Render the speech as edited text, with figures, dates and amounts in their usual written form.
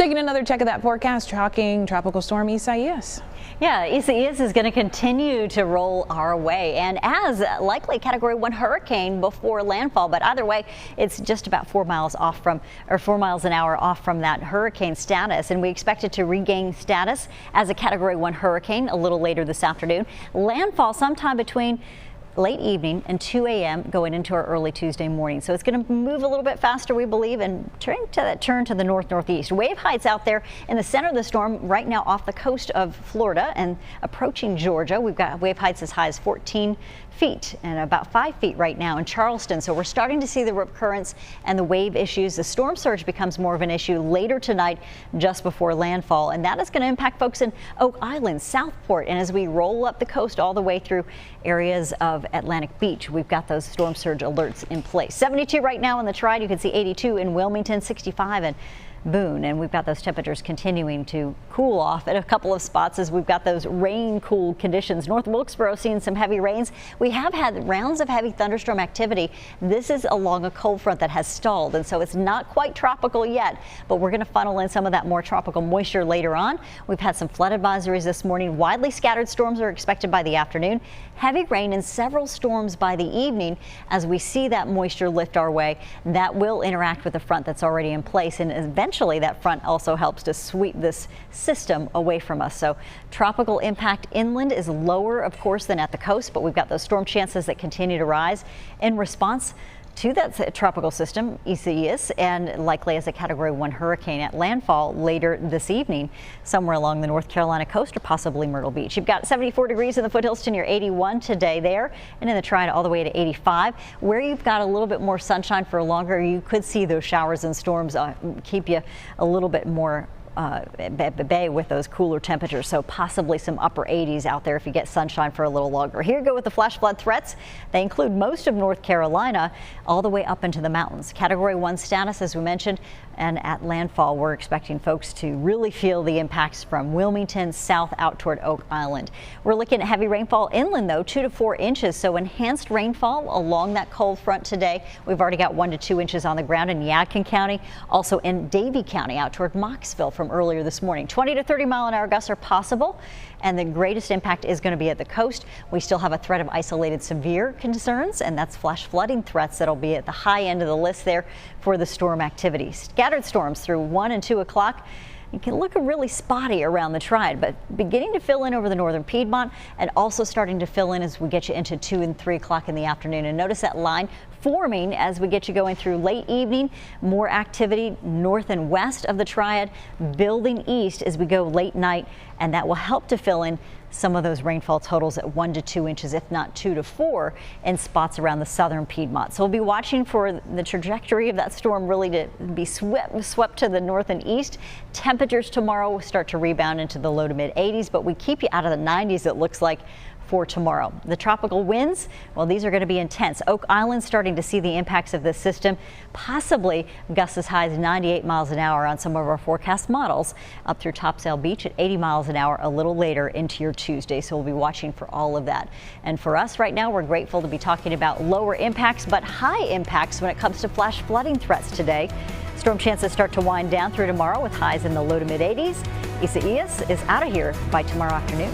Taking another check of that forecast, tracking Tropical Storm Isaias. Yeah, Isaias is going to continue to roll our way, and as likely Category 1 hurricane before landfall. But either way, it's just about 4 miles off from, or 4 miles an hour off from that hurricane status, and we expect it to regain status as a Category 1 hurricane a little later this afternoon. Landfall sometime between late evening and 2 a.m. going into our early Tuesday morning. So it's going to move a little bit faster, we believe, and turn to the north-northeast. Wave heights out there in the center of the storm right now off the coast of Florida and approaching Georgia. We've got wave heights as high as 14 feet and about 5 feet right now in Charleston. So we're starting to see the rip currents and the wave issues. The storm surge becomes more of an issue later tonight just before landfall, and that is going to impact folks in Oak Island, Southport, and as we roll up the coast all the way through areas of Atlantic Beach, we've got those storm surge alerts in place. 72 right now in the Triad. You can see 82 in Wilmington, 65 in Boone, and we've got those temperatures continuing to cool off at a couple of spots as we've got those rain cool conditions. North Wilkesboro seeing some heavy rains. We have had rounds of heavy thunderstorm activity. This is along a cold front that has stalled, and so it's not quite tropical yet, but we're going to funnel in some of that more tropical moisture later on. We've had some flood advisories this morning. Widely scattered storms are expected by the afternoon. Heavy rain and several storms by the evening as we see that moisture lift our way. That will interact with the front that's already in place, and eventually that front also helps to sweep this system away from us. So tropical impact inland is lower, of course, than at the coast, but we've got those storm chances that continue to rise in response to that tropical system, Isaias, and likely as a Category 1 hurricane at landfall later this evening, somewhere along the North Carolina coast or possibly Myrtle Beach. You've got 74 degrees in the foothills to near 81 today there, and in the Triad all the way to 85. Where you've got a little bit more sunshine for longer, you could see those showers and storms keep you a little bit more bay with those cooler temperatures, so possibly some upper 80s out there if you get sunshine for a little longer. Here you go with the flash flood threats. They include most of North Carolina all the way up into the mountains. Category 1 status, as we mentioned, and at landfall we're expecting folks to really feel the impacts from Wilmington south out toward Oak Island. We're looking at heavy rainfall inland though, 2 to 4 inches, so enhanced rainfall along that cold front today. We've already got 1 to 2 inches on the ground in Yadkin County, also in Davie County out toward Mocksville from earlier this morning. 20 to 30 mile an hour gusts are possible, and the greatest impact is going to be at the coast. We still have a threat of isolated severe concerns, and that's flash flooding threats that'll be at the high end of the list there for the storm activity. Scattered storms through 1 and 2 o'clock. It can look really spotty around the Triad, but beginning to fill in over the northern Piedmont and also starting to fill in as we get you into 2 and 3 o'clock in the afternoon. And notice that line forming as we get you going through late evening. More activity north and west of the Triad, building east as we go late night, and that will help to fill in some of those rainfall totals at 1 to 2 inches, if not 2 to 4 in spots around the southern Piedmont. So we'll be watching for the trajectory of that storm really to be swept to the north and east. Temperatures tomorrow will start to rebound into the low to mid 80s, but we keep you out of the 90s, it looks like, for tomorrow. The tropical winds, well, these are going to be intense. Oak Island starting to see the impacts of this system, possibly gusts as high as 98 miles an hour on some of our forecast models, up through Topsail Beach at 80 miles an hour a little later into your Tuesday. So we'll be watching for all of that. And for us right now, we're grateful to be talking about lower impacts, but high impacts when it comes to flash flooding threats today. Storm chances start to wind down through tomorrow with highs in the low to mid 80s. Isaias is out of here by tomorrow afternoon.